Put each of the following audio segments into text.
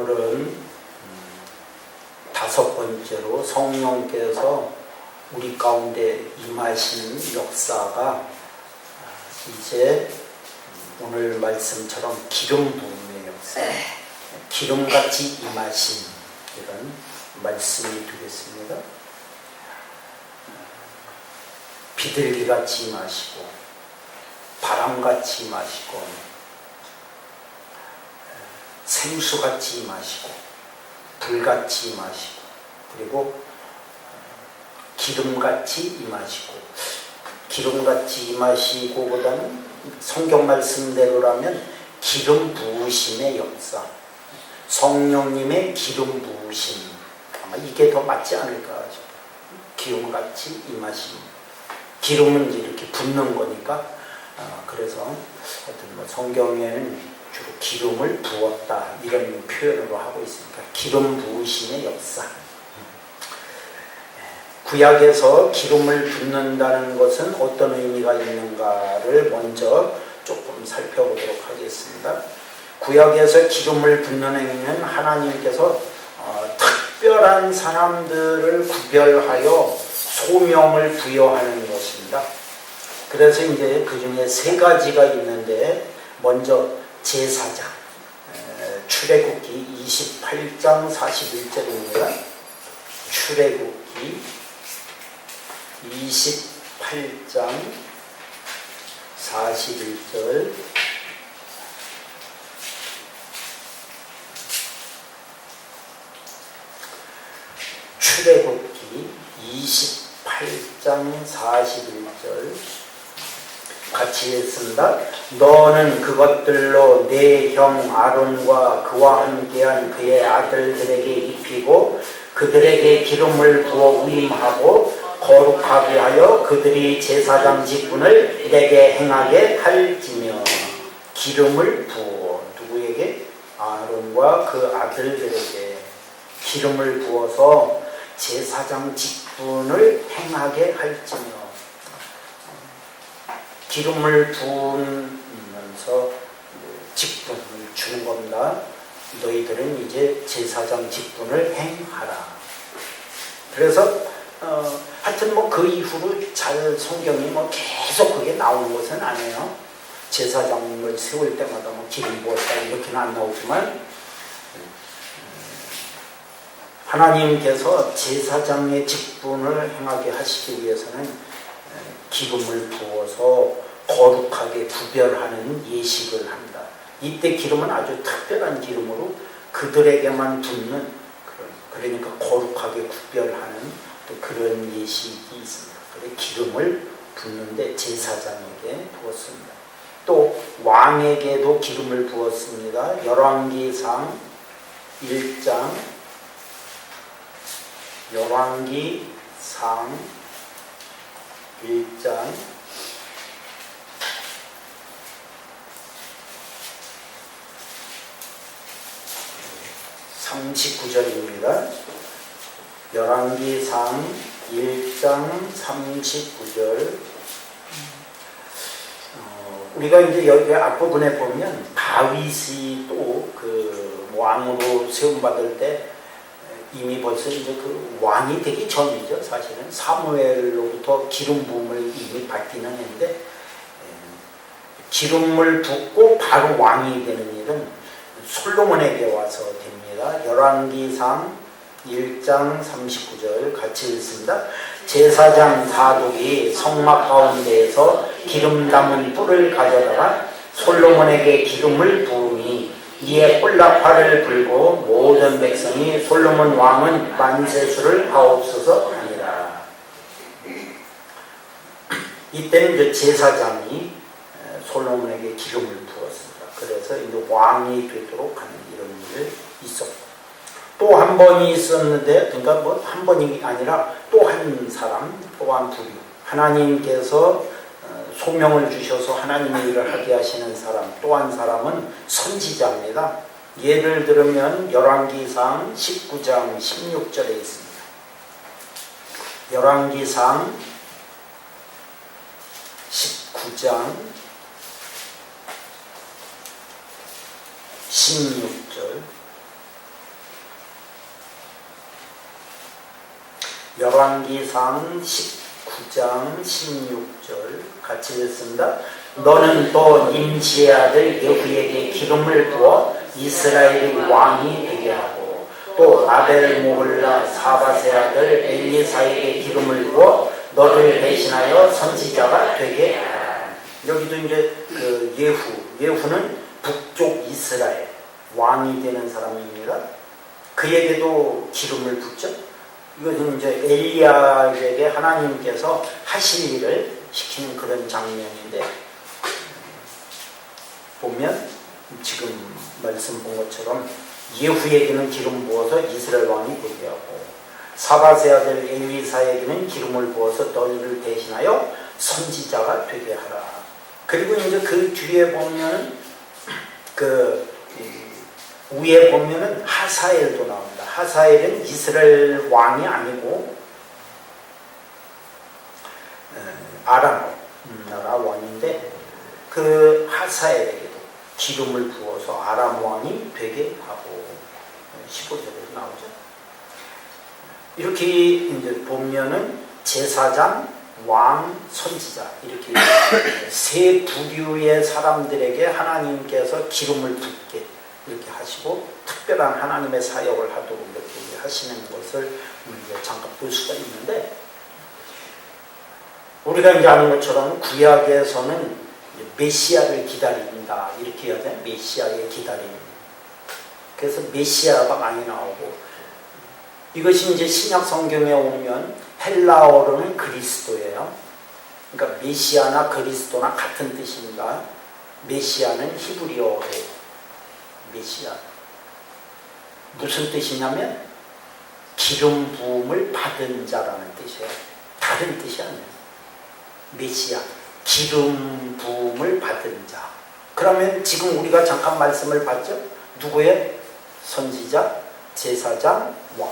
오늘은 다섯 번째로 성령께서 우리 가운데 임하시는 역사가 이제 오늘 말씀처럼 기름 부음의 역사, 기름같이 임하신 이런 말씀이 되겠습니다. 비둘기같이 임하시고 바람같이 임하시고 생수같이 임하시고 불같이 임하시고 그리고 기름같이 임하시고, 기름같이 임하시고보다는 성경 말씀대로라면 기름 부으심의 역사, 성령님의 기름 부으심, 아마 이게 더 맞지 않을까 싶어요. 기름같이 임하심. 기름은 이렇게 붓는 거니까 그래서 하여튼 뭐 성경에는 주로 기름을 부었다 이런 표현으로 하고 있으니까 기름 부으심의 역사. 구약에서 기름을 붓는다는 것은 어떤 의미가 있는가를 먼저 조금 살펴보도록 하겠습니다. 구약에서 기름을 붓는 행위는 하나님께서 특별한 사람들을 구별하여 소명을 부여하는 것입니다. 그래서 이제 그 중에 세 가지가 있는데, 먼저 제사장, 출애굽기 28장 41절입니다. 출애굽기 28장 41절. 출애굽기 28장 41절 같이 읽습니다. 너는 그것들로 내 형 아론과 그와 함께한 그의 아들들에게 입히고 그들에게 기름을 부어 위임하고 거룩하게 하여 그들이 제사장 직분을 내게 행하게 할지며. 기름을 부어 누구에게? 아론과 그 아들들에게 기름을 부어서 제사장 직분을 행하게 할지며. 기름을 부으면서 직분을 주는 겁니다. 너희들은 이제 제사장 직분을 행하라. 그래서 하여튼 뭐 그 이후로 잘 성경이 뭐 계속 그게 나오는 것은 아니에요. 제사장을 세울 때마다 뭐 기름 부었다 이렇게는 안 나오지만, 하나님께서 제사장의 직분을 행하게 하시기 위해서는 기름을 부어서 거룩하게 구별하는 예식을 합니다. 이때 기름은 아주 특별한 기름으로 그들에게만 붓는, 그러니까 거룩하게 구별하는 또 그런 예식이 있습니다. 그래서 기름을 붓는데 제사장에게 부었습니다. 또 왕에게도 기름을 부었습니다. 열왕기상 1장, 열왕기상 1장 39절입니다. 열왕기상 1장 39절. 우리가 이제 여기 앞부분에 보면 다윗이 또 그 왕으로 세움받을 때 이미 벌써 이제 그 왕이 되기 전이죠. 사실은 사무엘로부터 기름 부음을 이미 받기는 했는데, 기름을 붓고 바로 왕이 되는 일은 솔로몬에게 와서 됩니다. 열왕기상 1장 39절 같이 읽습니다. 제사장 사독이 성막 가운데에서 기름 담은 뿔을 가져다가 솔로몬에게 기름을 부으니 이에 콜라파를 불고 모든 백성이 솔로몬 왕은 만세수를 하옵소서 하니라. 이때는 이제 제사장이 솔로몬에게 기름을 부었습니다. 그래서 이제 왕이 되도록 하는 이런 일이 있었고, 또 한 번이 있었는데, 그러니까 뭐 한 번이 아니라 또 한 사람, 또 한 부류, 하나님께서 소명을 주셔서 하나님의 일을 하게 하시는 사람, 또 한 사람은 선지자입니다. 예를 들면 열왕기상 19장 16절에 있습니다. 열왕기상 19장 16절. 열왕기상 19장 16절 같이 읽습니다. 너는 또 임시의 아들 예후에게 기름을 부어 이스라엘의 왕이 되게 하고 또 아벨 모홀라 사밧의 아들 엘리사에게 기름을 부어 너를 대신하여 선지자가 되게 하라. 여기도 이제 그 예후는 북쪽 이스라엘 왕이 되는 사람입니다. 그에게도 기름을 붓죠. 이것은 이제 엘리야에게 하나님께서 하실 일을 시키는 그런 장면인데, 보면 지금 말씀 본 것처럼 예후에게는 기름 부어서 이스라엘 왕이 되게 하고 사밧의 아들 엘리사에게는 기름을 부어서 너희를 대신하여 선지자가 되게 하라. 그리고 이제 그 뒤에 보면 위에 보면은 하사엘도 나옵니다. 하사엘은 이스라엘 왕이 아니고 아람 나라 왕인데, 그 하사엘에게도 기름을 부어서 아람 왕이 되게 하고 15절에도 나오죠. 이렇게 이제 보면은 제사장, 왕, 선지자 이렇게 세 부류의 사람들에게 하나님께서 기름을 붓게 이렇게 하시고 특별한 하나님의 사역을 하도록 이렇게 하시는 것을 우리가 잠깐 볼 수가 있는데, 우리가 이제 아는 것처럼 구약에서는 메시아를 기다린다 이렇게 해야 돼. 메시아의 기다림. 그래서 메시아가 많이 나오고, 이것이 이제 신약 성경에 오면 헬라어로는 그리스도예요. 그러니까 메시아나 그리스도나 같은 뜻입니다. 메시아는 히브리어예요. 메시아 무슨 뜻이냐면 기름 부음을 받은 자라는 뜻이에요. 다른 뜻이 아니에요. 메시아 기름 부음을 받은 자. 그러면 지금 우리가 잠깐 말씀을 봤죠? 누구의? 선지자, 제사장, 왕.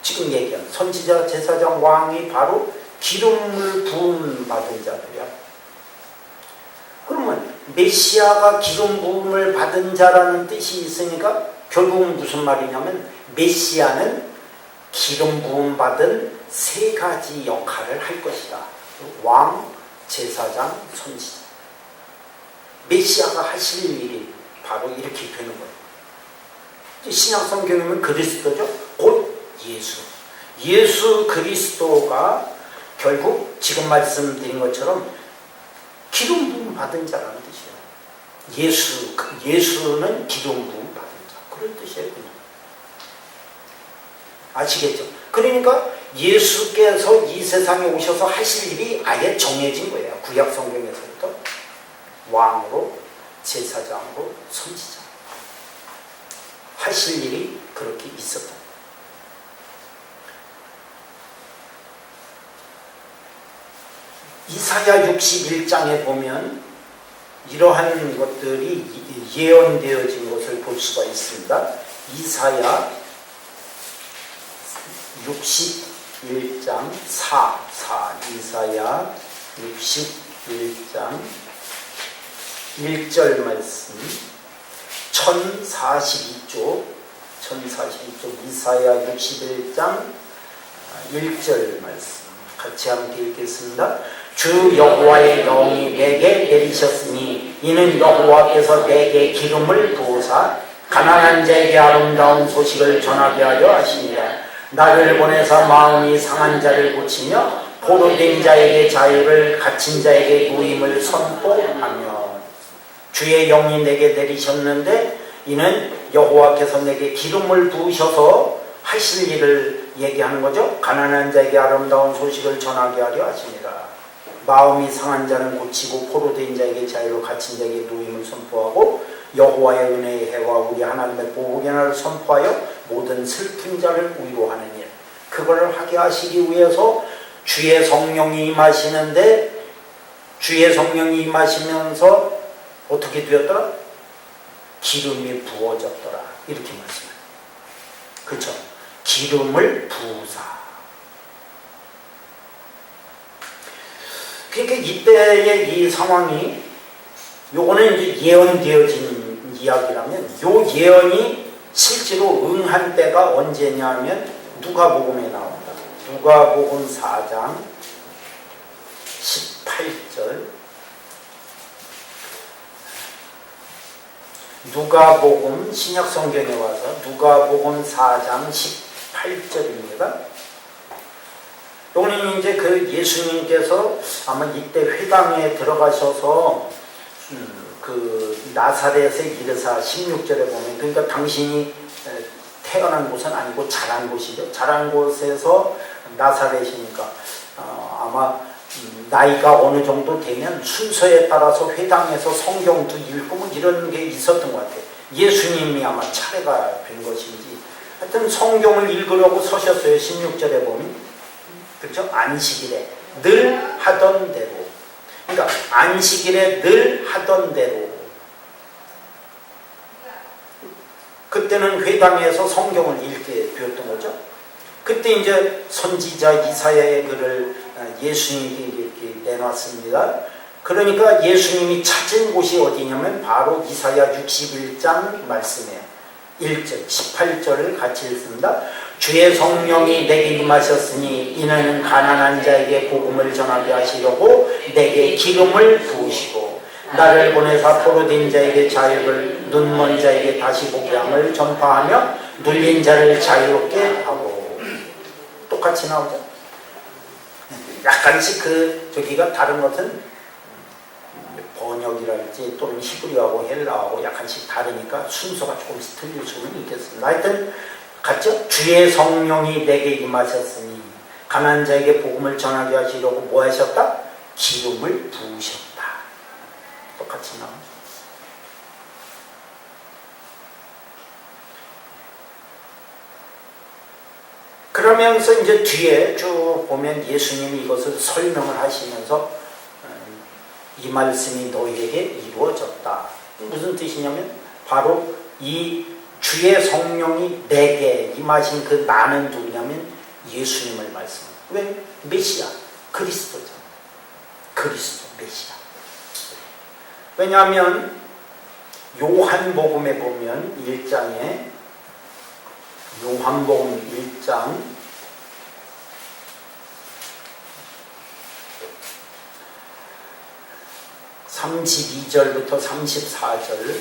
지금 얘기한 선지자, 제사장, 왕이 바로 기름을 부음 받은 자들이야. 그러면 메시아가 기름 부음을 받은 자라는 뜻이 있으니까 결국은 무슨 말이냐면 메시아는 기름 부음 받은 세 가지 역할을 할 것이다. 왕, 제사장, 선지자. 메시아가 하실 일이 바로 이렇게 되는 거예요. 신약 성경이면 그리스도죠. 곧 예수 그리스도가 결국 지금 말씀드린 것처럼 기름 부음 받은 자라는 뜻이에요. 예수는 기름 부음 받은 자. 그런 뜻이에요, 그냥. 아시겠죠? 그러니까 예수께서 이 세상에 오셔서 하실 일이 아예 정해진 거예요. 구약 성경에서부터 왕으로, 제사장으로, 선지자. 하실 일이 그렇게 있었다. 이사야 61장에 보면 이러한 것들이 예언되어진 것을 볼 수가 있습니다. 이사야 61장 4 이사야 61장 1절 말씀 1042쪽 이사야 61장 1절 말씀 같이 함께 읽겠습니다. 주 여호와의 영이 내게 내리셨으니 이는 여호와께서 내게 기름을 부으사 가난한 자에게 아름다운 소식을 전하게 하려 하시니라. 나를 보내사 마음이 상한 자를 고치며 포로된 자에게 자유를, 갇힌 자에게 누임을 선포하며. 주의 영이 내게 내리셨는데 이는 여호와께서 내게 기름을 부으셔서 하실 일을 얘기하는 거죠. 가난한 자에게 아름다운 소식을 전하게 하려 하시니라. 마음이 상한 자는 고치고 포로된 자에게 자유를, 갇힌 자에게 누임을 선포하고 여호와의 은혜의 해와 우리 하나님의 보복의 날을 선포하여 모든 슬픈 자를 위로하는 일. 그걸 하게 하시기 위해서 주의 성령이 임하시는데, 주의 성령이 임하시면서 어떻게 되었더라? 기름이 부어졌더라. 이렇게 말씀해요. 그렇죠? 기름을 부으사. 그러니까 이때의 이 상황이, 요거는 이제 예언되어진 이야기라면 요 예언이 실제로 응한 때가 언제냐면 누가복음에 나온다. 누가복음 4장 18절. 누가복음 신약성경에 와서 누가복음 4장 18절입니다. 여기는 이제 그 예수님께서 아마 이때 회당에 들어가셔서 그 나사렛에 이르사 16절에 보면, 그러니까 당신이 태어난 곳은 아니고 자란 곳이죠. 자란 곳에서 나사렛이니까 아마 나이가 어느 정도 되면 순서에 따라서 회당에서 성경도 읽고 뭐 이런 게 있었던 것 같아요. 예수님이 아마 차례가 된 것인지 하여튼 성경을 읽으려고 서셨어요. 16절에 보면, 그렇죠? 안식일에 늘 하던 대로, 그러니까 안식일에 늘 하던 대로. 그때는 회당에서 성경을 읽게 되었던 거죠. 그때 이제 선지자 이사야의 글을 예수님께 이렇게 내놨습니다. 그러니까 예수님이 찾은 곳이 어디냐면 바로 이사야 61장 말씀이에요. 1절, 18절을 같이 읽습니다. 주의 성령이 내게 임하셨으니 이는 가난한 자에게 복음을 전하게 하시려고 내게 기름을 부으시고 나를 보내사 포로된 자에게 자유를, 눈먼 자에게 다시 보게 함을 전파하며 눌린 자를 자유롭게 하고. 똑같이 나오죠. 약간씩 저기가 다른 것은 번역이랄지 또는 히브리어하고 헬라어하고 약간씩 다르니까 순서가 조금씩 틀릴 수는 있겠습니다. 하여튼 같죠? 주의 성령이 내게 임하셨으니 가난한 자에게 복음을 전하게 하시려고 뭐 하셨다? 기름을 부으셨다. 똑같이 나오죠. 그러면서 이제 뒤에 쭉 보면 예수님이 이것을 설명을 하시면서 이 말씀이 너희에게 이루어졌다. 무슨 뜻이냐면 바로 이 주의 성령이 내게 임하신 그 나는 누구냐면 예수님을 말씀합니다. 왜? 메시아, 그리스도죠. 그리스도, 메시아. 왜냐하면 요한복음에 보면 1장에 요한복음 1장 32절부터 34절,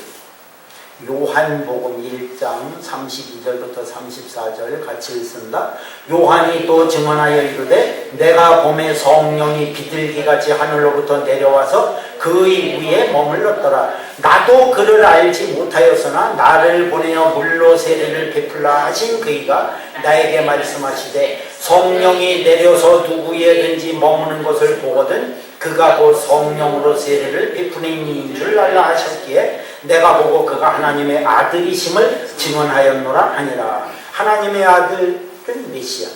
요한복음 1장 32절부터 34절 같이 읽습니다. 요한이 또 증언하여 이르되 내가 봄에 성령이 비둘기같이 하늘로부터 내려와서 그의 위에 머물렀더라. 나도 그를 알지 못하였으나 나를 보내어 물로 세례를 베풀라 하신 그이가 나에게 말씀하시되 성령이 내려서 누구에든지 머무는 것을 보거든 그가 곧 성령으로 세례를 베푸는 이인 줄 알라 하셨기에 내가 보고 그가 하나님의 아들이심을 증언하였노라 하니라. 하나님의 아들은 메시아.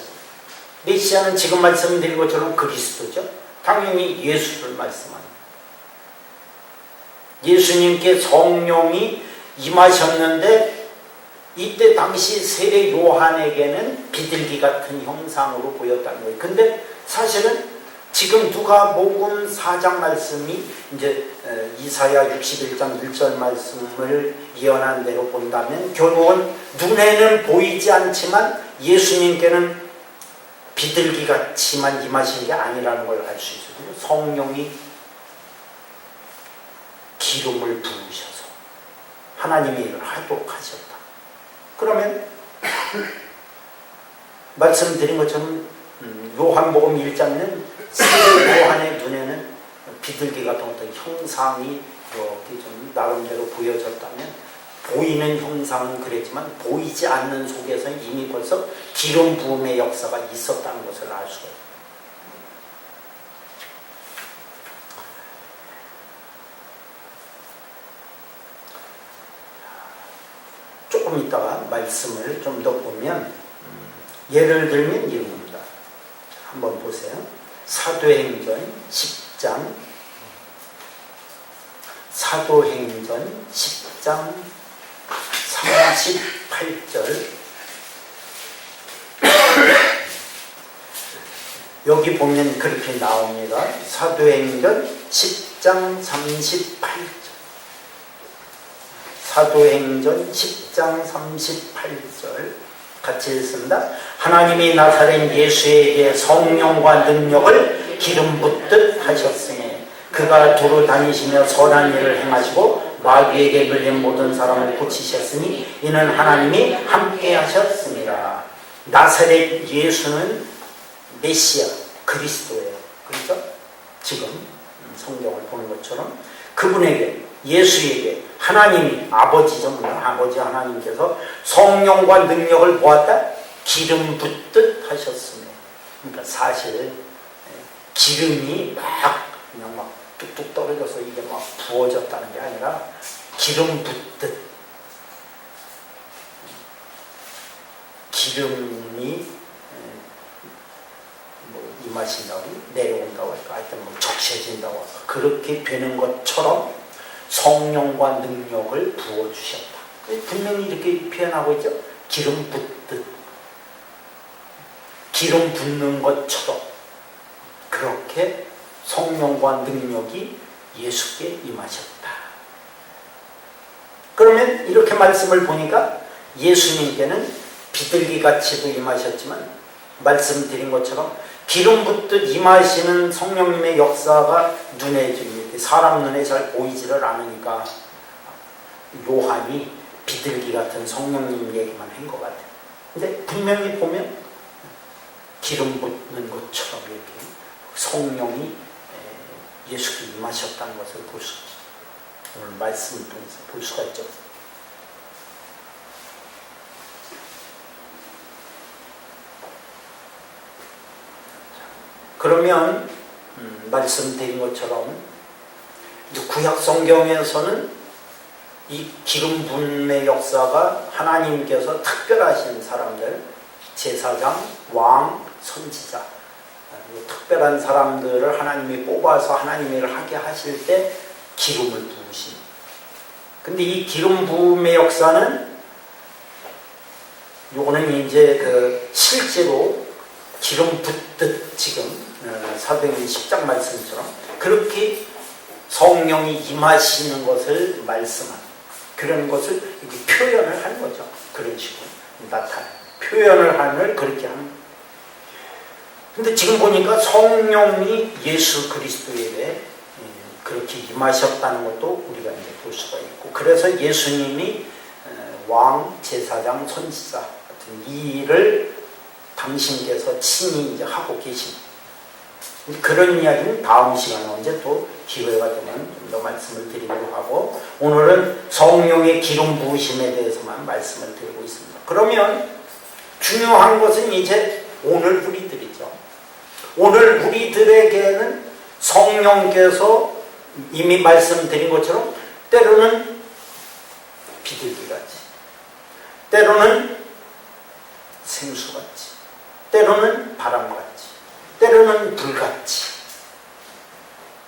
메시아는 지금 말씀드린 것처럼 그리스도죠. 당연히 예수를 말씀합니다. 예수님께 성령이 임하셨는데 이때 당시 세례 요한에게는 비둘기 같은 형상으로 보였다는 거예요. 근데 사실은 지금 누가복음 4장 말씀이 이제 이사야 61장 1절 말씀을 예언한 대로 본다면 결국은 눈에는 보이지 않지만 예수님께는 비둘기 같이만 임하신 게 아니라는 걸 알 수 있어요. 성령이 기름을 부으셔서 하나님의 일을 하도록 하셨다. 그러면 말씀드린 것처럼 요한복음 1장은 세례 요한의 눈에는 비둘기 같은 어떤 형상이 이렇게 좀 나름대로 보여졌다면 보이는 형상은 그랬지만 보이지 않는 속에서 이미 벌써 기름 부음의 역사가 있었다는 것을 알 수가 있습니다. 조금 이따가 말씀을 좀 더 보면 예를 들면 이겁니다. 한번 보세요. 사도행전 10장 38절 여기 보면 그렇게 나옵니다. 사도행전 10장 38절 사도행전 10장 38절 같이 읽습니다. 하나님이 나사렛 예수에게 성령과 능력을 기름 붓듯 하셨으니 그가 두루 다니시며 선한 일을 행하시고 마귀에게 물린 모든 사람을 고치셨으니 이는 하나님이 함께 하셨습니다. 나사렛 예수는 메시아 그리스도예요. 그렇죠? 지금 성경을 보는 것처럼 그분에게 예수에게 하나님이 아버지죠. 아버지 하나님께서 성령과 능력을 보았다? 기름 붓듯 하셨습니다. 그러니까 사실 기름이 그냥 막 뚝뚝 떨어져서 이게 막 부어졌다는 게 아니라 기름 붓듯 기름이 임하신다고 내려온다고 할까 하여튼 뭐 적셔진다고 할까 그렇게 되는 것처럼 성령과 능력을 부어주셨다. 분명히 이렇게 표현하고 있죠. 기름 붓듯 기름 붓는 것처럼 그렇게 성령과 능력이 예수께 임하셨다. 그러면 이렇게 말씀을 보니까 예수님께는 비둘기같이도 임하셨지만 말씀드린 것처럼 기름 붓듯 임하시는 성령님의 역사가 눈에 사람 눈에 잘 보이지를 않으니까 요한이 비둘기 같은 성령님 얘기만 한 것 같아요. 근데 분명히 보면 기름 붓는 것처럼 이렇게 성령이 예수께 임하셨다는 것을 볼 수, 오늘 말씀을 통해서 볼 수가 있죠. 그러면 말씀드린 것처럼 구약 성경에서는 이 기름 붓는 역사가 하나님께서 특별하신 사람들, 제사장, 왕, 선지자, 특별한 사람들을 하나님이 뽑아서 하나님의 일을 하게 하실 때 기름을 부으신. 근데 이 기름 부음의 역사는 요거는 이제 실제로 기름 붓듯 지금 사도행전 10장 말씀처럼 그렇게 성령이 임하시는 것을 말씀하는 그런 것을 이렇게 표현을 하는 거죠. 그런 식으로 나타내 표현을 하는 그렇게 하는. 근데 지금 보니까 성령이 예수 그리스도에게 그렇게 임하셨다는 것도 우리가 이제 볼 수가 있고, 그래서 예수님이 왕, 제사장, 선지자 같은 이 일을 당신께서 친히 이제 하고 계신 그런 이야기는 다음 시간에 언제 또 기회가 되면 좀 더 말씀을 드리도록 하고, 오늘은 성령의 기름 부으심에 대해서만 말씀을 드리고 있습니다. 그러면 중요한 것은 이제 오늘 우리들이죠. 오늘 우리들에게는 성령께서 이미 말씀드린 것처럼 때로는 비둘기같이, 때로는 생수같이, 때로는 바람같이, 때로는 불같이,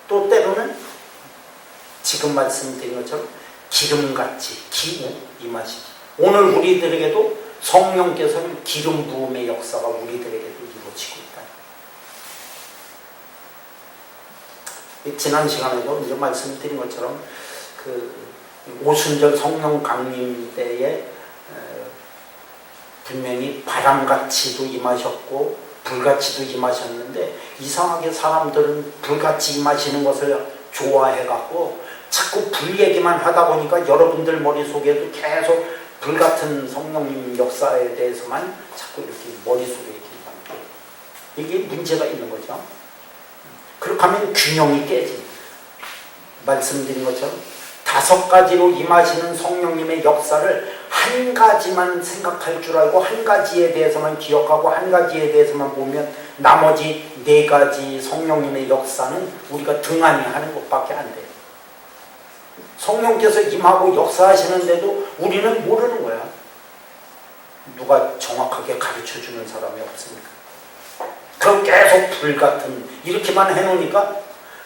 또 때로는 지금 말씀드린 것처럼 기름같이 기우 임하시죠. 오늘 우리들에게도 성령께서는 기름 부음의 역사가 우리들에게도 이루어지고 있다. 지난 시간에도 이제 말씀드린 것처럼 그 오순절 성령 강림 때에 분명히 바람같이도 임하셨고 불같이도 임하셨는데, 이상하게 사람들은 불같이 임하시는 것을 좋아해갖고 자꾸 불 얘기만 하다 보니까 여러분들 머릿속에도 계속 불같은 성령님 역사에 대해서만 자꾸 이렇게 머릿속에 이렇게 남고, 이게 문제가 있는 거죠. 그렇게 하면 균형이 깨집니다. 말씀드린 것처럼 5가지로 임하시는 성령님의 역사를 한 가지만 생각할 줄 알고 한 가지에 대해서만 기억하고 한 가지에 대해서만 보면 나머지 4가지 성령님의 역사는 우리가 등한히 하는 것밖에 안 돼요. 성령께서 임하고 역사하시는데도 우리는 모르는 거야. 누가 정확하게 가르쳐주는 사람이 없으니까. 그럼 계속 불같은 이렇게만 해놓으니까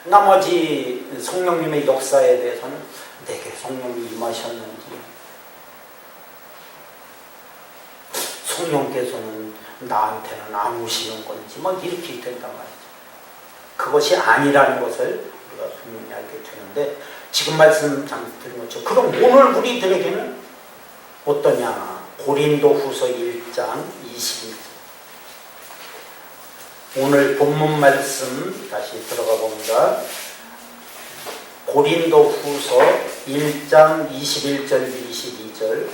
나머지 성령님의 역사에 대해서는 내게 성령이 임하셨는지, 성령께서는 나한테는 안 오시는 건지 막 이렇게 된단 말이죠. 그것이 아니라는 것을 우리가 분명히 알게 되는데 지금 말씀 드린 것처럼 그럼 오늘 우리들에게는 어떠냐? 고린도후서 1장 22절 오늘 본문 말씀 다시 들어가 봅니다. 고린도후서 1장 21절 22절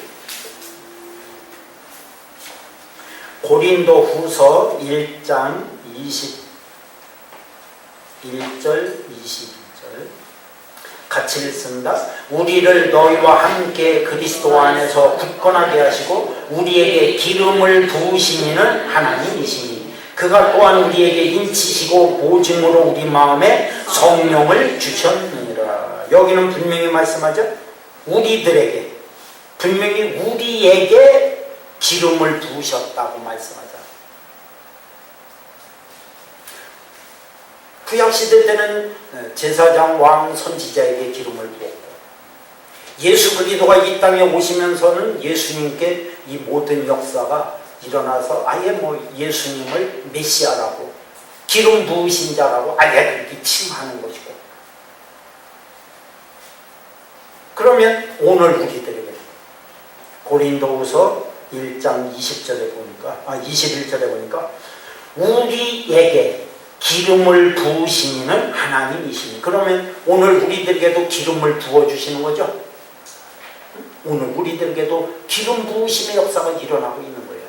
고린도후서 1장 21절 22절 같이 읽습니다. 우리를 너희와 함께 그리스도 안에서 굳건하게 하시고 우리에게 기름을 부으신 이는 하나님이시니 그가 또한 우리에게 인치시고 보증으로 우리 마음에 성령을 주셨느니라. 여기는 분명히 말씀하죠. 우리들에게 분명히 우리에게 기름을 부으셨다고 말씀하죠. 구약시대 때는 제사장, 왕, 선지자에게 기름을 부었고 예수 그리스도가 이 땅에 오시면서는 예수님께 이 모든 역사가 일어나서 아예 예수님을 메시아라고 기름 부으신 자라고 아예 그렇게 칭하는 것이고 그러면 오늘 우리들에게 고린도후서 1장 20절에 보니까 21절에 보니까 우리에게 기름을 부으시는 하나님이시니 그러면 오늘 우리들에게도 기름을 부어주시는 거죠. 오늘 우리들에게도 기름 부으심의 역사가 일어나고 있는 거예요.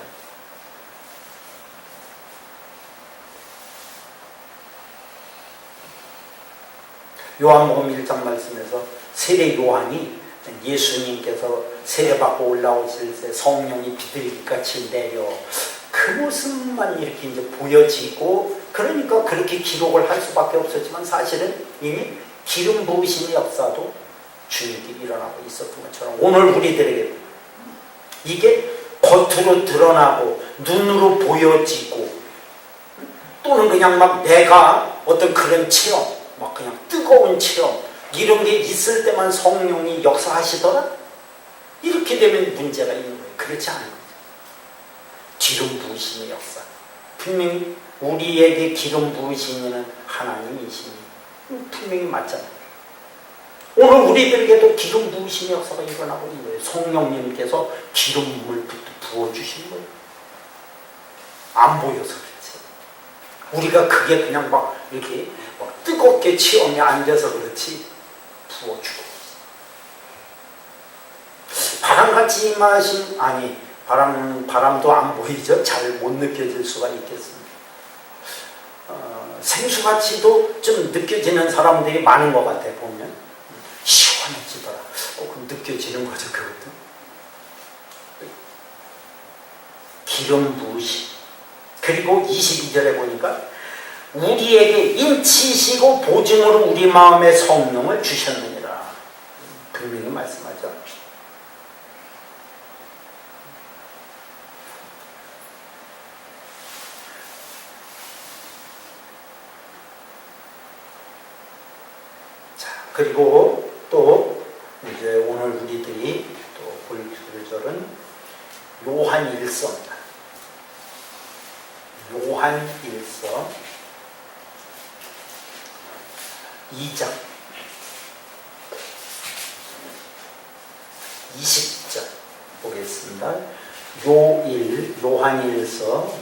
요한복음 1장 말씀에서 세례 요한이 예수님께서 세례받고 올라오실 때 성령이 비둘기같이 내려 그 모습만 이렇게 이제 보여지고 그러니까 그렇게 기록을 할 수밖에 없었지만 사실은 이미 기름 부으심의 역사도 주님께 일어나고 있었던 것처럼 오늘 우리들에게 이게 겉으로 드러나고 눈으로 보여지고 또는 그냥 막 내가 어떤 그런 체험 막 그냥 뜨거운 체험 이런 게 있을 때만 성령이 역사하시더라? 이렇게 되면 문제가 있는 거예요. 그렇지 않은 거예요. 기름 부으심의 역사. 분명히 우리에게 기름 부으시는 하나님이시니 분명히 맞잖아요. 오늘 우리들에게도 기름 부으심의 역사가 일어나고 있는 거예요. 성령님께서 기름을 부어주시는 거예요. 안 보여서 그렇지. 우리가 그게 그냥 막 이렇게 막 뜨겁게 체험에 앉아서 그렇지 부어주고 바람같이 임하신 바람도 안 보이죠. 잘 못 느껴질 수가 있겠습니다. 생수같이도 좀 느껴지는 사람들이 많은 것 같아 보면 시원해지더라. 그럼 느껴지는 거죠. 그것도 기름 부으심. 그리고 22절에 보니까 우리에게 인치시고 보증으로 우리 마음에 성령을 주셨느니라. 분명히 말씀하죠. 자, 그리고 또 이제 오늘 우리들이 또 볼 구절은 요한일서입니다. 요한일서 2장 20절 보겠습니다. 요한일서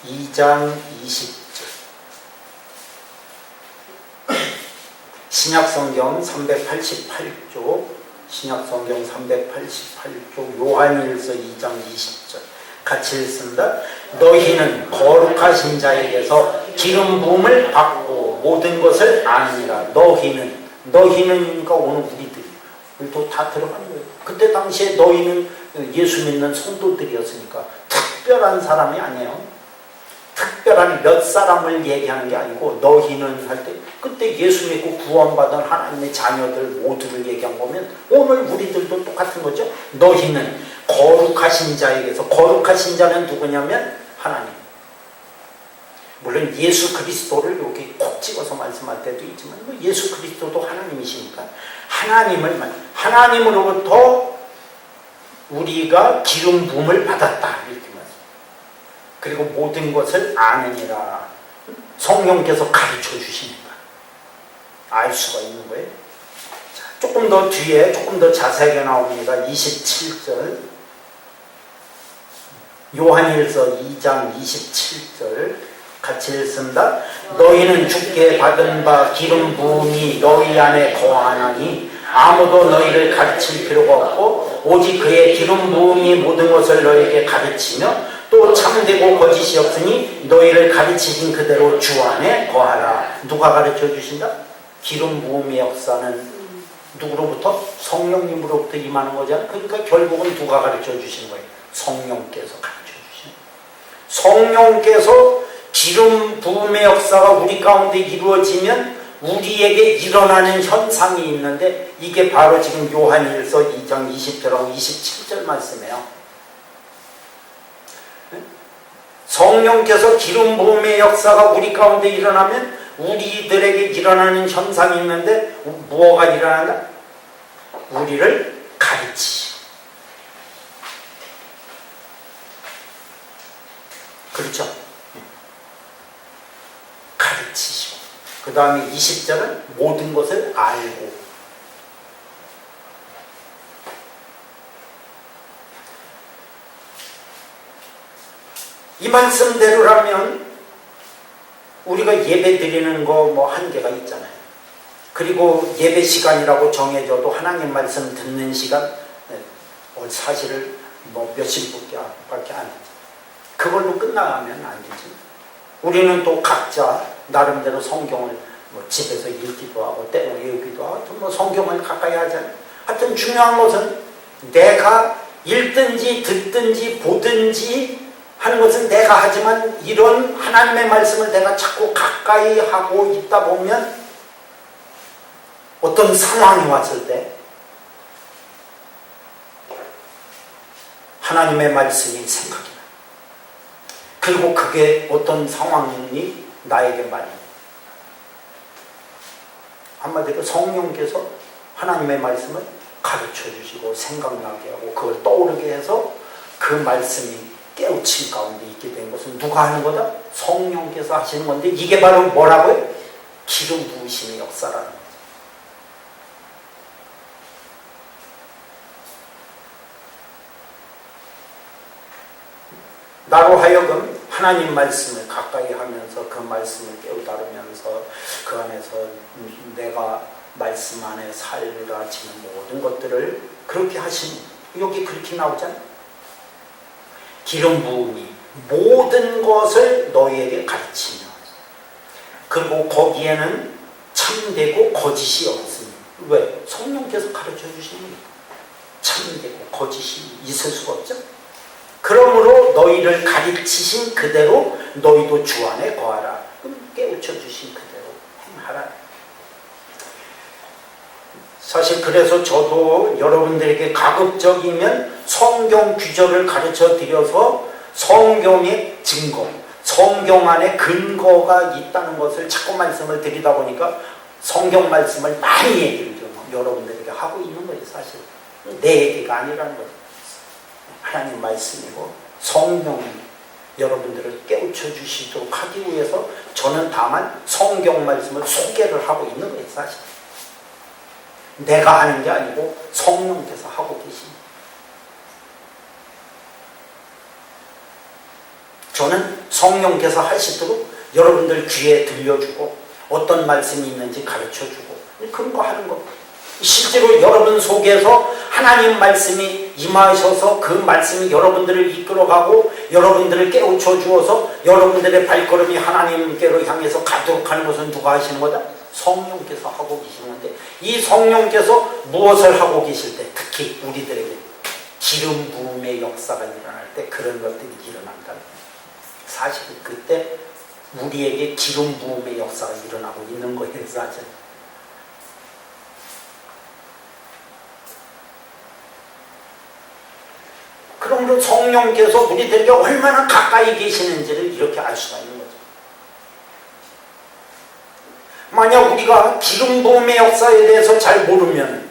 2장 20절 신약성경 388쪽 신약성경 388쪽 요한일서 2장 20절 같이 읽습니다. 너희는 거룩하신 자에게서 기름 부음을 받고 모든 것을 아니라 너희는 그러니까 오늘 우리들도 다 들어가는 거예요. 그때 당시에 너희는 예수 믿는 성도들이었으니까 특별한 사람이 아니에요. 특별한 몇 사람을 얘기하는 게 아니고 너희는 할 때 그때 예수 믿고 구원받은 하나님의 자녀들 모두를 얘기한 거면 오늘 우리들도 똑같은 거죠. 너희는 거룩하신 자에게서 거룩하신 자는 누구냐면 하나님. 물론 예수 그리스도를 여기 콕 찍어서 말씀할 때도 있지만 예수 그리스도도 하나님이시니까 하나님으로부터 우리가 기름 부음을 받았다 이렇게 말씀. 그리고 모든 것을 아느니라 성령께서 가르쳐 주시니까 알 수가 있는 거예요. 자, 조금 더 뒤에 조금 더 자세하게 나옵니다. 27절 요한일서 2장 27절 같이 읽습니다. 너희는 주께 받은 바 기름 부음이 너희 안에 거하나니 아무도 너희를 가르칠 필요가 없고 오직 그의 기름 부음이 모든 것을 너희에게 가르치며 또 참되고 거짓이 없으니 너희를 가르치신 그대로 주 안에 거하라. 누가 가르쳐 주신다? 기름 부음의 역사는 누구로부터? 성령님으로부터 임하는 거잖아요. 그러니까 결국은 누가 가르쳐 주신 거예요? 성령께서 가르쳐 주신 거예요. 성령께서 기름 부음의 역사가 우리 가운데 이루어지면 우리에게 일어나는 현상이 있는데 이게 바로 지금 요한일서 2장 20절하고 27절 말씀이에요. 성령께서 기름 부음의 역사가 우리 가운데 일어나면 우리들에게 일어나는 현상이 있는데 무엇가 일어난다? 우리를 가르치시고 그렇죠? 가르치시고 그 다음에 20절은 모든 것을 알고 이 말씀대로라면 우리가 예배 드리는 거 뭐 한계가 있잖아요. 그리고 예배 시간이라고 정해져도 하나님 말씀 듣는 시간 사실을 뭐 몇십 분밖에 안 되죠. 그걸로 끝나가면 안 되지. 우리는 또 각자 나름대로 성경을 뭐 집에서 읽기도 하고 때로 외우기도 하고 뭐 성경을 가까이 하잖아요. 하여튼 중요한 것은 내가 읽든지 듣든지 보든지 하는 것은 내가 하지만 이런 하나님의 말씀을 내가 자꾸 가까이 하고 있다 보면 어떤 상황이 왔을 때 하나님의 말씀이 생각이 나요. 그리고 그게 어떤 상황이 나에게 말이에요. 한마디로 성령께서 하나님의 말씀을 가르쳐 주시고 생각나게 하고 그걸 떠오르게 해서 그 말씀이 깨우침 가운데 있게 된 것은 누가 하는 거다? 성령께서 하시는 건데 이게 바로 뭐라고요? 기름 부으심의 역사라는 거죠. 나로 하여금 하나님 말씀을 가까이 하면서 그 말씀을 깨우다르면서 그 안에서 내가 말씀 안에 살리라 지는 모든 것들을 그렇게 하시는 여기 그렇게 나오잖아요. 기름 부음이 모든 것을 너희에게 가르치며 그리고 거기에는 참되고 거짓이 없으니 왜? 성령께서 가르쳐 주시는 거예요. 참되고 거짓이 있을 수가 없죠. 그러므로 너희를 가르치신 그대로 너희도 주 안에 거하라. 깨우쳐 주신 그대로 행하라. 사실 그래서 저도 여러분들에게 가급적이면 성경 규절을 가르쳐 드려서 성경의 증거, 성경 안에 근거가 있다는 것을 자꾸 말씀을 드리다 보니까 성경 말씀을 많이 얘기를 좀 여러분들에게 하고 있는 거예요. 사실 내 얘기가 아니라는 거죠. 하나님 말씀이고 성령이 여러분들을 깨우쳐 주시도록 하기 위해서 저는 다만 성경 말씀을 소개를 하고 있는 거예요. 사실 내가 하는 게 아니고 성령께서 하고 계십니다. 저는 성령께서 하시도록 여러분들 귀에 들려주고 어떤 말씀이 있는지 가르쳐주고 그런 거 하는 거. 실제로 여러분 속에서 하나님 말씀이 임하셔서 그 말씀이 여러분들을 이끌어가고 여러분들을 깨우쳐 주어서 여러분들의 발걸음이 하나님께로 향해서 가도록 하는 것은 누가 하시는 거다? 성령께서 하고 계시는데 이 성령께서 무엇을 하고 계실 때 특히 우리들에게 기름 부음의 역사가 일어날 때 그런 것들이 일어난다. 사실 그때 우리에게 기름 부음의 역사가 일어나고 있는 거예요. 사실. 그러므로 성령께서 우리들에게 얼마나 가까이 계시는지를 이렇게 알 수가 있는 거죠. 만약 우리가 기름 부음의 역사에 대해서 잘 모르면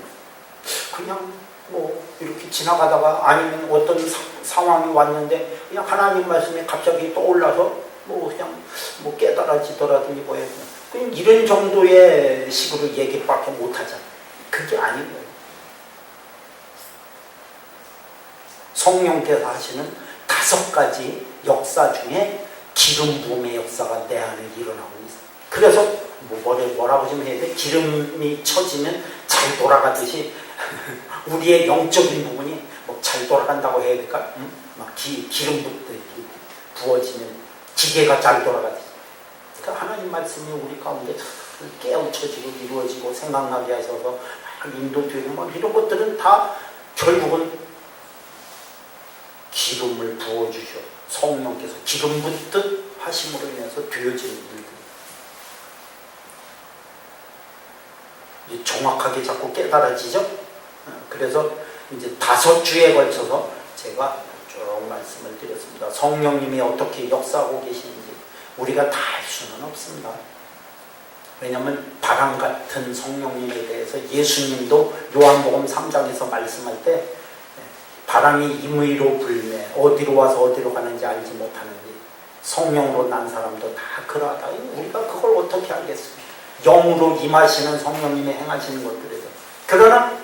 그냥 뭐 이렇게 지나가다가 아니면 어떤 상황이 왔는데 그냥 하나님 말씀이 갑자기 떠올라서 뭐 그냥 뭐 깨달아지더라든지 뭐해 그럼 이런 정도의 식으로 얘기밖에 못하잖아요. 그게 아니고요. 성령께서 하시는 5가지 역사 중에 기름 부음의 역사가 내 안에 일어나고 있어요. 그래서 뭐라고 좀 해야 돼? 기름이 쳐지면 잘 돌아가듯이 우리의 영적인 부분이 뭐 잘 돌아간다고 해야 될까? 막 기름부터 부어지면 기계가 잘 돌아가듯이. 그러니까 하나님 말씀이 우리 가운데 깨우쳐지고 이루어지고 생각나게 하셔서 인도되고 막 이런 것들은 다 결국은 기름을 부어주셔. 성령께서 기름 붓듯 하심으로 인해서 되어지는 일들. 정확하게 자꾸 깨달아지죠? 그래서 이제 5주에 걸쳐서 제가 쭉 말씀을 드렸습니다. 성령님이 어떻게 역사하고 계시는지 우리가 다 알 수는 없습니다. 왜냐하면 바람 같은 성령님에 대해서 예수님도 요한복음 3장에서 말씀할 때 바람이 임의로 불매 어디로 와서 어디로 가는지 알지 못하는지 성령으로 난 사람도 다 그러하다. 우리가 그걸 어떻게 알겠습니까? 영으로 임하시는 성령님이 행하시는 것들에서. 그러나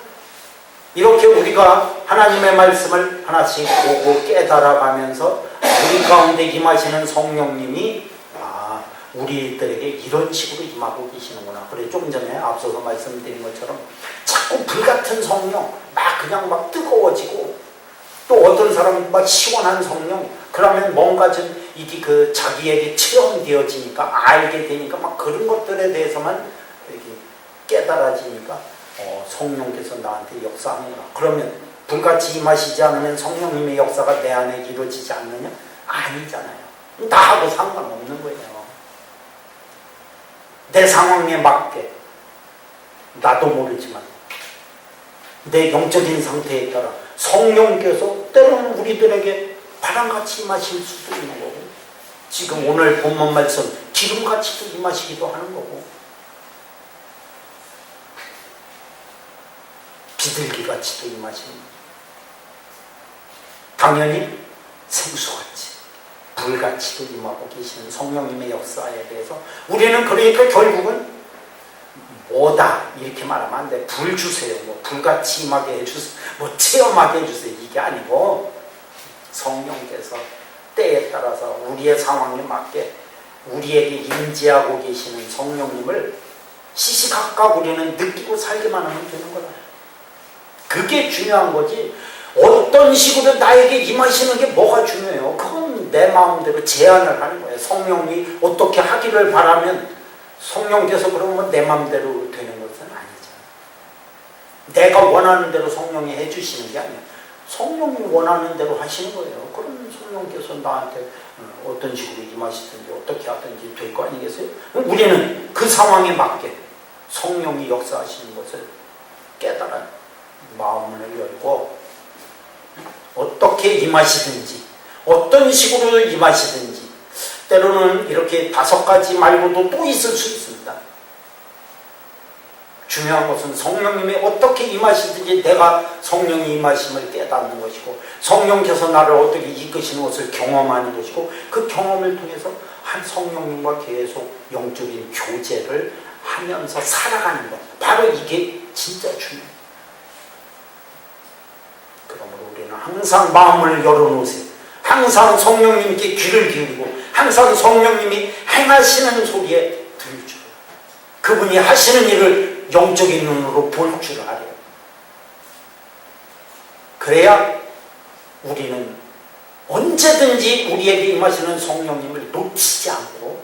이렇게 우리가 하나님의 말씀을 하나씩 보고 깨달아가면서 우리 가운데 임하시는 성령님이 우리들에게 이런 식으로 임하고 계시는구나. 그래 조금 전에 앞서서 말씀드린 것처럼 자꾸 불같은 성령 그냥 막 뜨거워지고 또 어떤 사람은 막 시원한 성령 그러면 뭔가 좀 이게 자기에게 체험되어지니까 알게 되니까 막 그런 것들에 대해서만 이렇게 깨달아지니까 성령께서 나한테 역사하는구나. 그러면 불같이 임하시지 않으면 성령님의 역사가 내 안에 이루어지지 않느냐? 아니잖아요. 나하고 상관없는 거예요. 내 상황에 맞게 나도 모르지만 내 영적인 상태에 따라 성령께서 때로는 우리들에게 바람같이 임하실 수도 있는 거고 지금 오늘 본문 말씀 기름같이도 임하시기도 하는 거고 비둘기같이도 임하시는 거고 당연히 생수같이 불같이도 임하고 계시는 성령님의 역사에 대해서 우리는 그러니까 결국은 뭐다 이렇게 말하면 안 돼. 불 주세요. 뭐 불같이 임하게 해주세요. 뭐 체험하게 해주세요. 이게 아니고 성령께서 때에 따라서 우리의 상황에 맞게 우리에게 임재하고 계시는 성령님을 시시각각 우리는 느끼고 살기만 하면 되는 거다. 그게 중요한 거지. 어떤 식으로 나에게 임하시는 게 뭐가 중요해요. 그건 내 마음대로 제안을 하는 거예요. 성령이 어떻게 하기를 바라면 성령께서 그러면 내 마음대로 되는 것은 아니죠. 내가 원하는 대로 성령이 해주시는 게 아니에요. 성령이 원하는 대로 하시는 거예요. 그럼 성령께서 나한테 어떤 식으로 임하시든지 어떻게 하든지 될 거 아니겠어요? 우리는 그 상황에 맞게 성령이 역사하시는 것을 깨달아 마음을 열고 어떻게 임하시든지 어떤 식으로 임하시든지 때로는 이렇게 5가지 말고도 또 있을 수 있습니다. 중요한 것은 성령님이 어떻게 임하시든지 내가 성령이 임하심을 깨닫는 것이고 성령께서 나를 어떻게 이끄시는 것을 경험하는 것이고 그 경험을 통해서 한 성령님과 계속 영적인 교제를 하면서 살아가는 것 바로 이게 진짜 중요해요. 그러므로 우리는 항상 마음을 열어놓으세요. 항상 성령님께 귀를 기울이고 항상 성령님이 행하시는 소리에 들을 줄 그분이 하시는 일을 영적인 눈으로 볼 줄 알아요. 그래야 우리는 언제든지 우리에게 임하시는 성령님을 놓치지 않고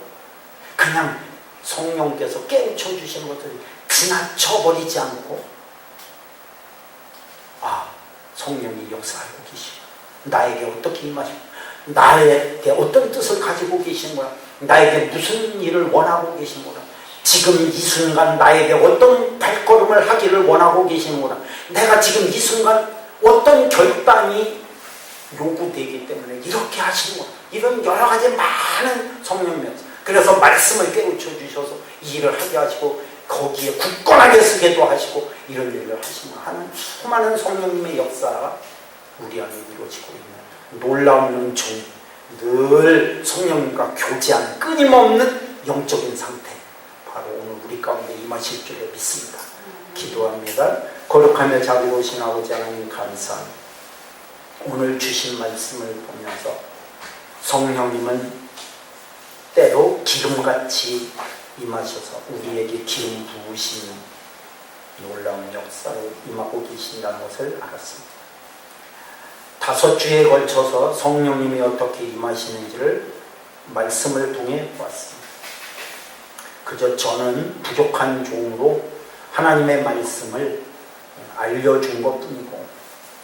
그냥 성령께서 깨우쳐 주시는 것을 지나쳐버리지 않고 성령이 역사하고 계시고 나에게 어떻게 임하시고 나에게 어떤 뜻을 가지고 계신 거야. 나에게 무슨 일을 원하고 계신 거야. 지금 이 순간 나에게 어떤 발걸음을 하기를 원하고 계시는 거야. 내가 지금 이 순간 어떤 결단이 요구되기 때문에 이렇게 하시는 거야. 이런 여러 가지 많은 성령님. 그래서 말씀을 깨우쳐 주셔서 이 일을 하게 하시고 거기에 굳건하게 쓰게도 하시고 이런 일을 하시고 하는 수많은 성령님의 역사가 우리 안에 이루어지고 있는 놀라운 은총, 늘 성령님과 교제하는 끊임없는 영적인 상태, 바로 우리 가운데 임하실 줄로 믿습니다. 기도합니다. 거룩하며 자비로우신 아버지 하나님 감사합니다. 오늘 주신 말씀을 보면서 성령님은 때로 기름같이 임하셔서 우리에게 기름 부으시는 놀라운 역사로 임하고 계신다는 것을 알았습니다. 5주에 걸쳐서 성령님이 어떻게 임하시는지를 말씀을 통해 보았습니다. 그저 저는 부족한 종으로 하나님의 말씀을 알려준 것뿐이고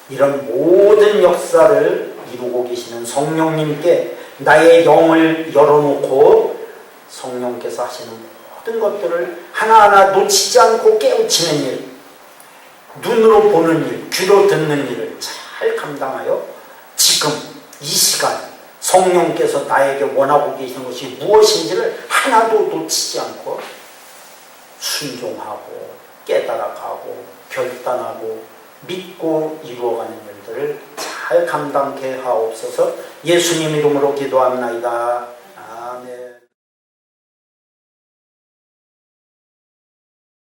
이런 모든 역사를 이루고 계시는 성령님께 나의 영을 열어놓고 성령께서 하시는 모든 것들을 하나하나 놓치지 않고 깨우치는 일, 눈으로 보는 일, 귀로 듣는 일을 잘 감당하여 지금 이 시간 성령께서 나에게 원하고 계시는 것이 무엇인지를 하나도 놓치지 않고 순종하고 깨달아가고 결단하고 믿고 이루어가는 일들을 잘 감당케 하옵소서. 예수님 이름으로 기도합나이다.